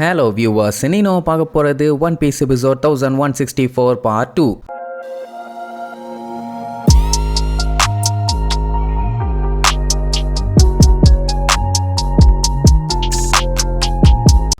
Hello viewers, இன்னைக்கு பார்க்க போறது One Piece episode 1164 part 2.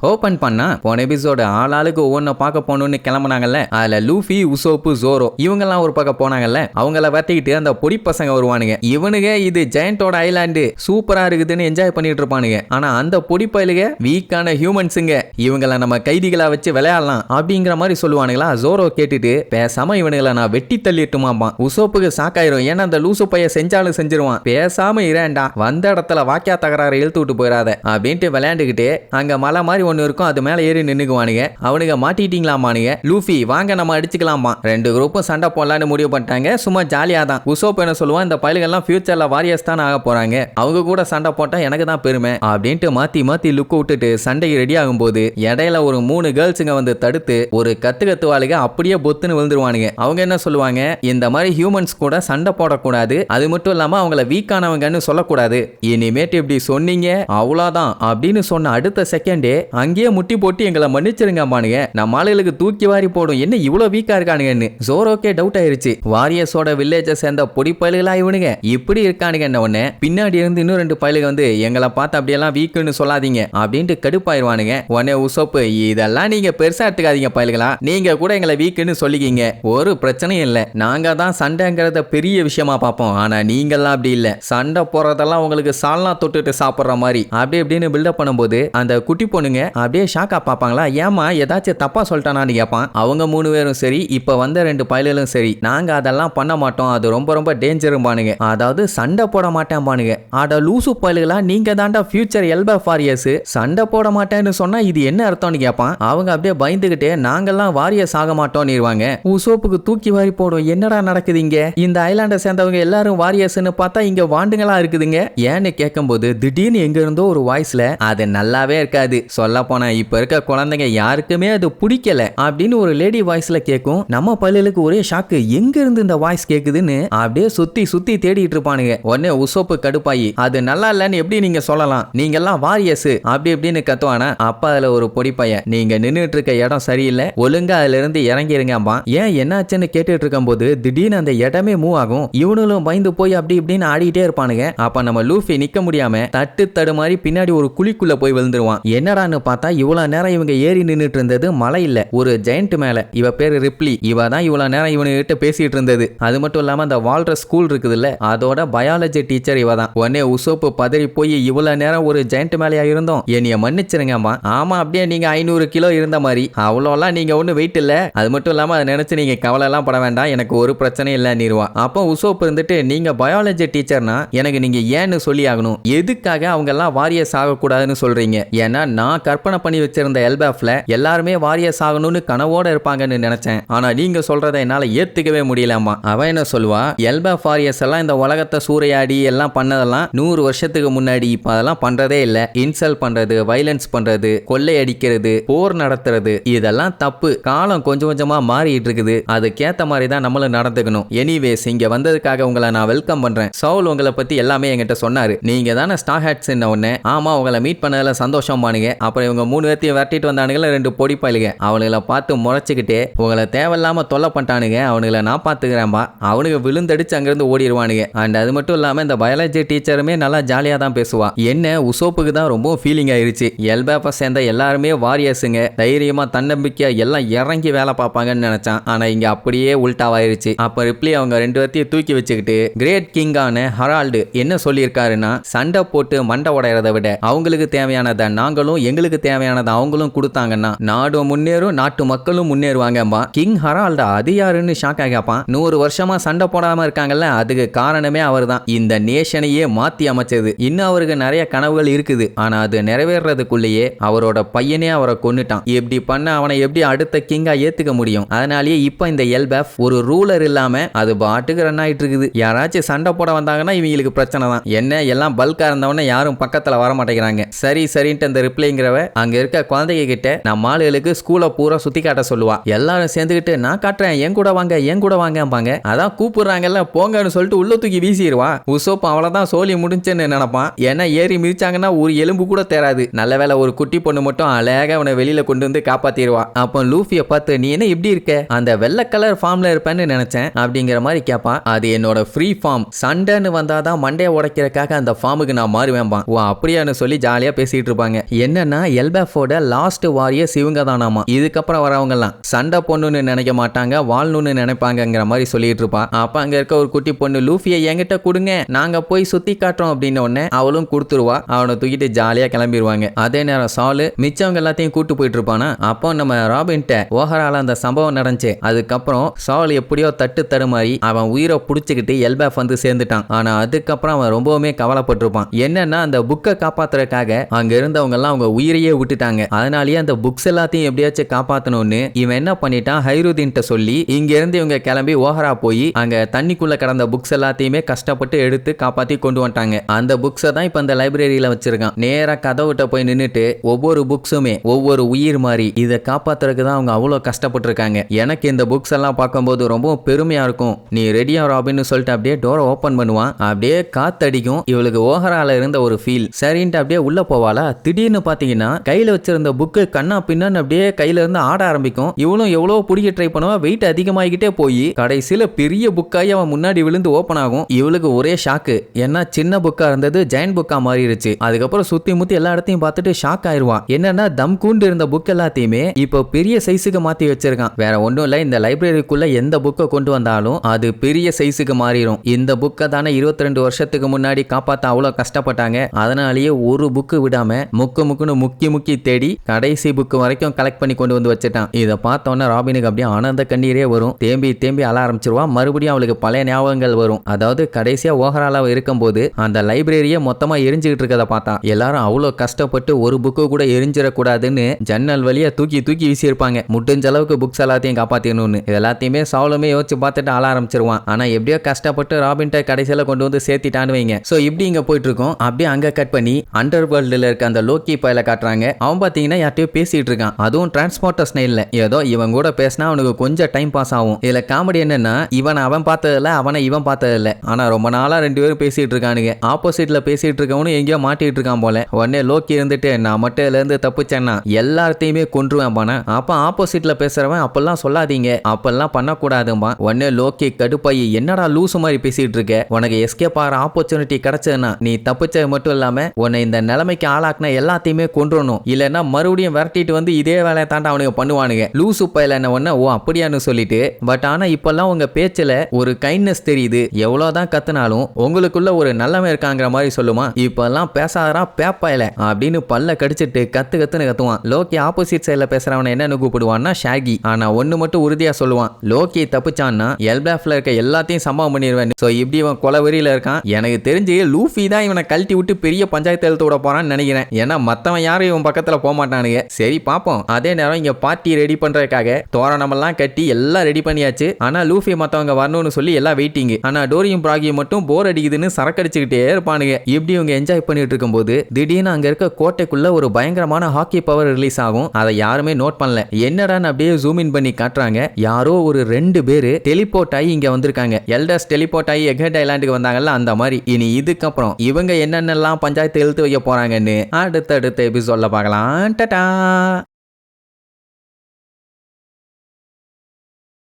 Open பண்ணா போன எபிசோடு ஆளாளுக்கு ஒவ்வொன்றை பார்க்க போகணும்னு கிளம்புனாங்கல்ல. அதுல லூஃபி, உசோப்பு, ஜோரோ இவங்கெல்லாம் ஒரு பக்கம் போனாங்கல்ல. அவங்கள வத்திக்கிட்டு அந்த பொடி பசங்க வருவானுங்க. இவனுங்க இது ஜெயண்டோட ஐலாண்டு சூப்பரா இருக்குதுன்னு என்ஜாய் பண்ணிட்டு இருப்பானுங்க. ஆனா அந்த பொடி பயலுக வீக்கான ஹியூமன்ஸுங்க, இவங்கள நம்ம கைதிகளா வச்சு விளையாடலாம் அப்படிங்கிற மாதிரி சொல்லுவானுங்களா. ஜோரோ கேட்டுட்டு பேசாம இவனுங்களை நான் வெட்டி தள்ளிட்டுமாப்பான். உசோப்புக்கு சாக்காயிரும், ஏன்னா அந்த லூசு பைய செஞ்சாலும் செஞ்சிருவான். பேசாம இரேண்டா, வந்த இடத்துல வாக்கியா தகராறு இழுத்து விட்டு போயிடாத அப்படின்ட்டு விளையாண்டுக்கிட்டு அங்க மலை மாதிரி ஒன்னு இருக்கும், அது மேல ஏறி நின்னுக்குவானுங்க. அவனுங்க மாட்டிட்டீங்களாமானுங்க. லூஃபி வாங்க நம்ம அடிச்சுக்கலாமா. ரெண்டு குரூப்பும் சண்டை போடலான்னு முடிவு பண்ணிட்டாங்க. சும்மா ஜாலியா தான். உசோப் என்ன சொல்லுவான், இந்த பயலுகள்லாம் ஃபியூச்சர்ல வாரியர்ஸ் தான் ஆக போறாங்க, அவங்க கூட சண்டை போட்டா எனக்கு தான் பெருமை அப்படின்ட்டு மாத்தி மாத்தி லுக் விட்டுட்டு சண்டைக்கு ரெடி ஆகும்போது இடையில ஒரு 3 கேர்ள்ஸுங்க வந்து தடுத்து ஒரு கத்துவாளுங்க அப்படியே பொத்துன்னு விழுந்துருவானுங்க. அவங்க என்ன சொல்லுவாங்க, இந்த மாதிரி ஹியூமன்ஸ் கூட சண்டை போடக்கூடாது, அது மட்டும் இல்லாம அவங்கள வீக்கானவங்கன்னு சொல்லக்கூடாது, இனிமேட்டு இப்படி சொன்னீங்க அவ்வளோதான் அப்படின்னு சொன்ன அடுத்த செகண்டே அங்கேயே முட்டி போட்டு எங்களை மன்னிச்சிருங்க பானுங்க, நம்ம ஆளுகளுக்கு தூக்கி வாரி போடும், என்ன இவ்வளவு வீக்கா இருக்கானுங்கன்னு ஜோரோக்கே டவுட் ஆயிருச்சு. வாரியர்ஸோட வில்லேஜை சேர்ந்த பொடி பயலுகளா இவனுங்க இப்படி இருக்கானுங்க. உடனே பின்னாடி இருந்து இன்னும் 2 பயலுக வந்து எங்களை பார்த்து அப்படியெல்லாம் வீக்குன்னு சொல்லாதீங்க அப்படின்ட்டு கடுப்பாயிருவானுங்க. உடனே உசோப்பு, இதெல்லாம் நீங்க பெருசா எடுத்துக்காதீங்க பயலுகளா, நீங்க கூட எங்களை வீக்குன்னு சொல்லிக்கிங்க, ஒரு பிரச்சனையும் இல்லை, நாங்க தான் சண்டைங்கிறத பெரிய விஷயமா பார்ப்போம், ஆனா நீங்கெல்லாம் அப்படி இல்லை, சண்டை போறதெல்லாம் உங்களுக்கு சால்னா தொட்டுட்டு சாப்பிட்ற மாதிரி அப்படி இப்படின்னு பில்டப் பண்ணும்போது அந்த குட்டி பொண்ணுங்க அப்படியே ஷாக்கா பாப்பாங்களா. ஏமா ஏதாச்சும் தப்பா சொல்லிட்டானான்னு கேட்பான். அவங்க 3 பேரும் சரி, இப்ப வந்த 2 பயலும் சரி, நாங்க அதெல்லாம் பண்ண மாட்டோம், அது ரொம்ப ரொம்ப டேஞ்சரும் பானுங்க, அதாவது சண்டை போட மாட்டேன் பானுங்க. ஆட லூசு பயலுகளா, நீங்க தாண்டா ஃபியூச்சர் எல்பர் வாரியர்ஸ், சண்டை போட மாட்டேன்னு சொன்னா இது என்ன அர்த்தம்னு கேட்பான். அவங்க அப்படியே பயந்துகிட்டே நாங்கெல்லாம் வாரியர்ஸ் ஆக மாட்டோம்னு இருவாங்க. உசோப்புக்கு தூக்கி வாரி போடும், என்னடா நடக்குது இங்க, இந்த ஐலாண்டை சேர்ந்தவங்க எல்லாரும் வாரியர்ஸ்னு பார்த்தா இங்க வாண்டுங்களா இருக்குதுங்க ஏன்னு கேட்கும்போது திடீர்னு எங்க இருந்தோ ஒரு வாய்ஸ்ல, அது நல்லாவே இருக்காது, சொல்ல போனா இப்ப இருக்க குழந்தைங்க யாருக்குமே அது பிடிக்கல அப்படின்னு ஒரு லேடி வாய்ஸ்ல கேட்கும். நம்ம பல்லுக்கு ஒரே ஷாக்கு, எங்க இருந்து இந்த வாய்ஸ் கேக்குதுன்னு அப்படியே சுத்தி சுத்தி தேடிட்டு இருப்பானுங்க. உடனே உசோப்பு கடுப்பாயி, அது நல்லா இல்லன்னு எப்படி நீங்க சொல்லலாம், நீங்க எல்லாம் வாரியர்ஸ் அப்படி எப்படின்னு கத்துவானா. அப்ப அதுல ஒரு பொடி பையன், நீங்க நின்றுட்டு இருக்க இடம் சரியில்லை, ஒழுங்கா அதுல இருந்து இறங்கிருங்கப்பா. ஏன் என்னாச்சுன்னு கேட்டுட்டு இருக்கும் போது திடீர்னு அந்த இடமே மூவ் ஆகும். இவனும் பயந்து போய் அப்படி இப்படின்னு ஆடிட்டே இருப்பானுங்க. அப்ப நம்ம லூஃபி நிக்க முடியாம தட்டு மாதிரி பின்னாடி ஒரு குழிக்குள்ள போய் விழுந்துருவான். என்னடான்னு பார்த்தா இவ்வளவு நேரம் இவங்க ஏறி நின்னுட்டு இருந்தது மலை இல்ல, ஒரு ஜெயண்ட் மேல. இவ பேரு ரிப்லி, இவ தான் இவ்வளவு நேரம் இவனுகிட்ட பேசிட்டு இருந்தது. அது மட்டும் இல்லாம அந்த வால்ற ஸ்கூல் இருக்குதுல்ல, அதோட பயாலஜி டீச்சர் இவ தான். உடனே உசோப்பு பதறி போய், இவ்வளவு நேரம் ஒரு ஜெயண்ட் மேலையா இருந்தோம், என்னைய மன்னிச்சிருங்கம்மா. ஆமா, அப்படியே நீங்க 500 கிலோ இருந்த மாதிரி, அவ்வளோலாம் நீங்க ஒண்ணு வெயிட் இல்ல, அது மட்டும் இல்லாம அதை நினைச்சு நீங்க கவலை எல்லாம் பட வேண்டாம், எனக்கு ஒரு பிரச்சனை இல்ல நீருவா. அப்போ உசோப்பு இருந்துட்டு, நீங்க பயாலஜி டீச்சர்னா எனக்கு நீங்க ஏன்னு சொல்லி ஆகணும், எதுக்காக அவங்க எல்லாம் வாரியர்ஸ் ஆகக்கூடாதுன்னு சொல்றீங்க, ஏன்னா நான் கற்பனை பண்ணி வச்சிருந்த எல்பாஃப்ல எல்லாருமே வாரியர்ஸ் ஆகணும்னு கனவோட இருப்பாங்கன்னு நினைச்சேன், ஆனா நீங்க சொல்றதை என்னால ஏத்துக்கவே முடியலமா. அவன் என்ன சொல்லுவா, எல்பாஃப் வாரியர்ஸ் எல்லாம் இந்த உலகத்தை சூறையாடி எல்லாம் பண்ணதெல்லாம் 100 வருஷத்துக்கு முன்னாடி, இப்ப அதெல்லாம் பண்றதே இல்ல, இன்சல்ட் பண்றது, வைலன்ஸ் பண்றது, கொள்ளை அடிக்கிறது, போர் நடத்துறது, இதெல்லாம் தப்பு, காலம் கொஞ்சம் கொஞ்சமா மாறிட்டு இருக்குது, அதுக்கேத்த மாதிரி தான் நம்மளும் நடந்துக்கணும். எனிவேஸ், இங்க வந்ததுக்காக உங்களை நான் வெல்கம் பண்றேன். சவுல் உங்களை பத்தி எல்லாமே என்கிட்ட சொன்னாரு, நீங்க தானே ஸ்டார் ஹேட்ஸ் என்ன ஒண்ணு. ஆமா, உங்களை மீட் பண்ணதுல சந்தோஷம் பானுங்க. அப்புறம் இவங்க 3 பேர்த்தையும் வரட்டிட்டு வந்தானுங்கள 2 பொடி பயலுக, அவனுங்களை பார்த்து முறைச்சிக்கிட்டே, உங்களை தேவையில்லாம தொல்லை பண்ணிட்டானுங்க, அவனுங்களை நான் பார்த்துக்கிறேன்பா, அவனுக்கு விழுந்தடிச்சு அங்கிருந்து ஓடிடுவானுங்க. அண்ட் அது மட்டும் இல்லாம இந்த பயாலஜி டீச்சருமே நல்லா ஜாலியா தான் பேசுவா. என்ன உசோப்புக்கு தான் ரொம்ப ஃபீலிங் ஆயிருச்சு, எல்பாஃபை சேர்ந்த எல்லாருமே வாரியர்ஸுங்க, தைரியமா தன்னம்பிக்கையா எல்லாம் இறங்கி வேலை பார்ப்பாங்கன்னு நினைச்சான். ஆனா இங்க அப்படியே உல்டாவாயிருச்சு. அப்ப ரிப்ளி அவங்க 2 பேர்த்தையும் தூக்கி வச்சுக்கிட்டு, கிரேட் கிங்கான ஹரால்டு என்ன சொல்லியிருக்காருன்னா, சண்டை போட்டு மண்டை உடையறதை விட அவங்களுக்கு தேவையானதை நாங்களும், எங்களுக்கு தேவையானதை அவங்களும் கொடுத்தாங்கன்னா நாடும் முன்னேறும், நாட்டு மக்களும் முன்னேறுவாங்கம்பா. கிங் ஹரால்டா, அது யாருன்னு ஷாக் ஆகாப்பான். 100 வருஷமா சண்டை போடாம இருக்காங்கல்ல, அதுக்கு காரணமே அவர் தான், இந்த நேஷனையே மாத்தி அமைச்சது. இன்னும் அவருக்கு நிறைய கனவுகள் இருக்குது, ஆனா அது நிறைவேறதுக்குள்ளேயே அவரோட பையனே அவரை கொன்னுட்டான். இப்படி பண்ண அவனை எப்படி அடுத்த கிங்கா ஏத்துக்க முடியும்? அதனாலேயே இப்ப இந்த எல்பாஃப் ஒரு ரூலர் இல்லாம அது பாட்டுக்கு ரன் ஆயிட்டு இருக்குது. யாராச்சும் சண்டை போட வந்தாங்கன்னா இவங்களுக்கு பிரச்சனை தான். என்ன எல்லாம் பல்கா இருந்தவன யாரும் பக்கத்துல வர மாட்டேங்கிறாங்க. சரி சரின்ட்டு அந்த ரிப்ளைங்கிறவ அங்க இருக்க குழந்தைங்க கிட்ட நம்ம ஆளுகளுக்கு ஸ்கூலை பூரா சுத்தி காட்ட சொல்லுவா. எல்லாரும் சேர்ந்துக்கிட்டு நான் காட்டுறேன் என் கூட வாங்க என் கூட வாங்கம்பாங்க. அதான் கூப்பிடுறாங்கல்ல போங்கன்னு சொல்லிட்டு உள்ள தூக்கி வீசிடுவா. உசோப் அவ்வளவுதான் சோழி முடிஞ்சுன்னு நினைப்பான். ஏன்னா ஏறி மிதிச்சாங்கன்னா ஒரு எலும்பு கூட தேராது. நல்ல வேலை ஒரு குட்டி பொண்ணு மட்டும் அழகா அவனை வெளியில கொண்டு வந்து காப்பாத்திடுவா. அப்போ லூஃபியை பார்த்து நீ என்ன இப்படி இருக்க, அந்த வெள்ளை கலர் ஃபார்ம்ல இருப்பேன்னு நினைச்சேன் அப்படிங்கிற மாதிரி கேட்பான். அது என்னோட ஃப்ரீ ஃபார்ம், சண்டைன்னு வந்தாதான் மண்டையை உடைக்கிறதுக்காக அந்த ஃபார்முக்கு நான் மாறுவேன்பான். ஓ அப்படியான்னு சொல்லி ஜாலியா பேசிட்டு இருப்பாங்க. என்னன்னா எல்பேஃபோட லாஸ்ட் வாரியர்ஸ் இவங்க தானாமா. இதுக்கப்புறம் வரவங்க எல்லாம் சண்டை பொண்ணுன்னு நினைக்க மாட்டாங்க, வாழணும்னு நினைப்பாங்கிற மாதிரி சொல்லிட்டு இருப்பான். அப்ப அங்க இருக்க ஒரு குட்டி பொண்ணு லூஃபியை என்கிட்ட கொடுங்க நாங்க போய் சுத்தி காட்டுறோம் அப்படின்னு உடனே அவளும் கொடுத்துருவா. அவனை தூக்கிட்டு ஜாலியா கிளம்பிடுவாங்க. அதே நேரம் சாலு மிச்சவங்க எல்லாத்தையும் கூட்டு போயிட்டு இருப்பானா. அப்போ நம்ம ராபின்ட்ட ஓஹரால அந்த சம்பவம் நடந்துச்சு. அதுக்கப்புறம் சால் எப்படியோ தட்டு தடுமாறி அவன் உயிரை புடிச்சுக்கிட்டு எல்பேஃப் வந்து சேர்ந்துட்டான். ஆனா அதுக்கப்புறம் அவன் ரொம்பவுமே கவலைப்பட்டிருப்பான். என்னன்னா அந்த புக்கை காப்பாத்துறதுக்காக அங்க இருந்தவங்க எல்லாம் அவங்க உயிரையே விட்டுட்டாங்க. அதனாலேயே அந்த புக்ஸ் எல்லாத்தையும் எப்படியாச்சும் காப்பாத்தணும்னு இவன் என்ன பண்ணிட்டான், ஹைருதீன்ட்ட சொல்லி இங்க இருந்து இவங்க கிளம்பி ஓஹரா போய் அங்க தண்ணிக்குள்ள கடந்த புக்ஸ் எல்லாத்தையுமே கஷ்டப்பட்டு எடுத்து காப்பாத்தி கொண்டு வந்துட்டாங்க. அந்த புக்ஸை தான் இப்ப அந்த லைப்ரரியில வச்சிருக்கான். நேரா கதவுட்ட போய் நின்னுட்டு ஒவ்வொரு புக்ஸுமே ஒவ்வொரு உயிர் மாதிரி இதை காப்பாத்துறதுக்கு தான் அவங்க அவ்வளோ கஷ்டப்பட்டு இருக்காங்க. எனக்கு இந்த புக்ஸ் எல்லாம் பார்க்கும்போது ரொம்ப பெருமையா இருக்கும். நீ ரெடியா ராபின்னு சொல்லிட்டு அப்படியே டோரை ஓபன் பண்ணுவான். அப்படியே காத்தடிக்கும். இவளுக்கு ஓஹரால இருந்த ஒரு ஃபீல் சரின்ட்டு அப்படியே உள்ள போவாளா. திடீர்னு பாத்தீங்கன்னா கையில வச்சிருந்த புக்கு கண்ணா பின்னான்னு அப்படியே கையில இருந்து ஆட ஆரம்பிக்கும். இவளும் எவ்வளவு பிடிக்க ட்ரை பண்ணுவா. வெயிட் அதிகமாகிக்கிட்டே போய் கடைசியில பெரிய புக்காகி அவன் முன்னாடி விழுந்து ஓபன் ஆகும். இவளுக்கு ஒரே ஷாக்கு. ஏன்னா சின்ன புக்கா இருந்தது ஜெயண்ட் புக்கா மாறிடுச்சு. அதுக்கப்புறம் சுத்தி முத்தி எல்லா இடத்தையும் பார்த்துட்டு ஷாக் ஆயிருவா. என்னன்னா தம் கூண்டு இருந்த புக் எல்லாத்தையுமே இப்போ பெரிய சைஸுக்கு மாத்தி வச்சிருக்கான். வேற ஒன்றும் இல்லை, இந்த லைப்ரரிக்குள்ள எந்த புக்கை கொண்டு வந்தாலும் அது பெரிய சைஸுக்கு மாறிடும். இந்த புக்கை தானே 22 வருஷத்துக்கு முன்னாடி காப்பாற்ற அவ்வளோ கஷ்டப்பட்டாங்க. அதனாலேயே ஒரு புக்கு விடாம முக்குன்னு முக்கி தேடி கடைசி புக்கு வரைக்கும் கலெக்ட் பண்ணி கொண்டு வந்து வச்சுட்டான். இதை பார்த்தோன்னா ராபினுக்கு அப்படியே ஆனந்த கண்ணீரே வரும். தேம்பி அழ ஆரம்பிச்சிருவா. மறுபடியும் அவளுக்கு பழைய ஞாபகங்கள் வரும். அதாவது கடைசியா ஓஹரால இருக்கும்போது அந்த லைப்ரரியை மொத்தமா எரிஞ்சுக்கிட்டு இருக்கதை பார்த்தா எல்லாரும் அவ்வளோ கஷ்டப்பட்டு ஒரு புக்கு கூட எரிஞ்சிடக்கூடாதுன்னு ஜன்னல் வழியா தூக்கி வீசியிருப்பாங்க. முடிஞ்ச அளவுக்கு புக்ஸ் எல்லாத்தையும் காப்பாற்றணும்னு. இது எல்லாத்தையுமே சாவலுமே யோசிச்சு பார்த்துட்டு அழ ஆரம்பிச்சிருவான். ஆனா எப்படியோ கஷ்டப்பட்டு ராபின்ட்ட கடைசியில கொண்டு வந்து சேர்த்திட்டான்னு வைங்க. ஸோ இப்படி இங்க போயிட்டு இருக்கோம். அப்படியே அங்க கட் பண்ணி அண்டர் வேர்ல்டுல இருக்க அந்த லோக்கி பையில காட்டுறாங்க. அவன் பாத்தீங்கன்னா யார்ட்டையோ பேசிட்டு இருக்கான். அதுவும் டிரான்ஸ்போர்ட்டர் ஸ்டைல்ல. ஏதோ இவன் கூட பேசினா அவனுக்கு கொஞ்சம் டைம் பாஸ் ஆகும். இதுல காமெடி என்னன்னா இவன் அவன் பார்த்ததில்ல, அவனை இவன் பார்த்ததில்ல. ஆனா ரொம்ப நாளா ரெண்டு பேரும் பேசிட்டு இருக்கானுங்க. ஆப்போசிட்ல பேசிட்டு இருக்கவனும் எங்கேயோ மாட்டிட்டு இருக்கான் போல. உடனே லோக்கி இருந்துட்டு நான் மட்டும் இதுல இருந்து தப்பிச்சேன்னா எல்லாத்தையுமே கொன்றுவேன் பான. அப்ப ஆப்போசிட்ல பேசுறவன் அப்பெல்லாம் சொல்லாதீங்க, அப்பெல்லாம் பண்ணக்கூடாதும்பா. உடனே லோக்கி கடுப்பாயி என்னடா லூசு மாதிரி பேசிட்டு இருக்க, உனக்கு எஸ்கேப் ஆகிற ஆப்பர்ச்சுனிட்டி கிடைச்சதுன்னா நீ தப்பிச்சது மட்டும் இல்லாம உன்னை இந்த நிலைமைக்கு ஆளாக்குன எல்லாத்தையுமே கொன்றணும், இல்லைன்னா மறுபடியும் விரட்டிட்டு வந்து இதே வேலையை தாண்ட அவனுக்கு பண்ணுவானுங்க. லூசு பையில என்ன ஒண்ணு ஓ அப்படியான்னு சொல்லிட்டு பட் ஆனா இப்பெல்லாம் உங்க பேச்சுல ஒரு கைண்ட்னஸ் தெரியுது. எவ்வளவுதான் கத்துனாலும் உங்களுக்குள்ள ஒரு நல்லமை இருக்காங்கிற மாதிரி சொல்லுமா. இப்பெல்லாம் பேசாதரா பேப்பாயில அப்படின்னு பல்ல கடிச்சிட்டு கத்துன்னு கத்துவான். லோக்கி ஆப்போசிட் சைட்ல பேசுறவனை என்னன்னு கூப்பிடுவான்னா ஷாகி. ஆனா ஒண்ணு மட்டும் உறுதியா சொல்லுவான், லோக்கி தப்பிச்சான்னா எல்பிளாஃப்ல இருக்க எல்லாத்தையும் சம்பவம் பண்ணிடுவேன். சோ இப்படி இவன் கொலவெறியில இருக்கான். எனக்கு தெரிஞ்சு லூஃபி தான் இவனை கழட்டி விட்டு பெரிய பஞ்சாயத்து எழுத்து விட போறான்னு நினைக்கிறேன். ஏன்னா மத்தவன் யாரும் இவன் பக்கத்துல போக மாட்டானுங்க. சரி பாப்போம். அதே நேரம் இங்க பார்ட்டி ரெடி பண்றதுக்காக தோரணம் எல்லாம் கட்டி எல்லாம் ரெடி பண்ணியாச்சு. ஆனா லூஃபி மத்தவங்க வரணும்னு சொல்லி எல்லாம் வெயிட்டிங். ஆனா டோரியும் பிராகியும் மட்டும் போர் அடிக்குதுன்னு சரக்கடிச்சுக்கிட்டே இருப்பானுங்க. இப்படி இவங்க என்ஜாய் பண்ணிட்டு இருக்கும்போது திடீர்னு அங்க இருக்க கோட்டைக்குள்ள ஒரு பயங்கரமான ஹாக்கி பவர் ரிலீஸ் ஆகும். அதை யாருமே நோட் பண்ணல. என்னடான்னு அப்படியே ஜூம் இன் பண்ணி காட்டுறாங்க. யாரோ ஒரு 2 பேரு டெலிபோர்ட் ஆகி இங்க வந்திருக்காங்க. எல்டர்ஸ் டெலிபோர்ட் ஆகி எகட் ஐலாண்டுக்கு வந்தாங்கல்ல அந்த மாதிரி. இனி இதுக்கப்புறம் இவங்க என்னென்னலாம் பஞ்சாயத்து இழுத்து வைக்க போறாங்கன்னு அடுத்த எபிசோட்ல பார்க்கலாம். டடா.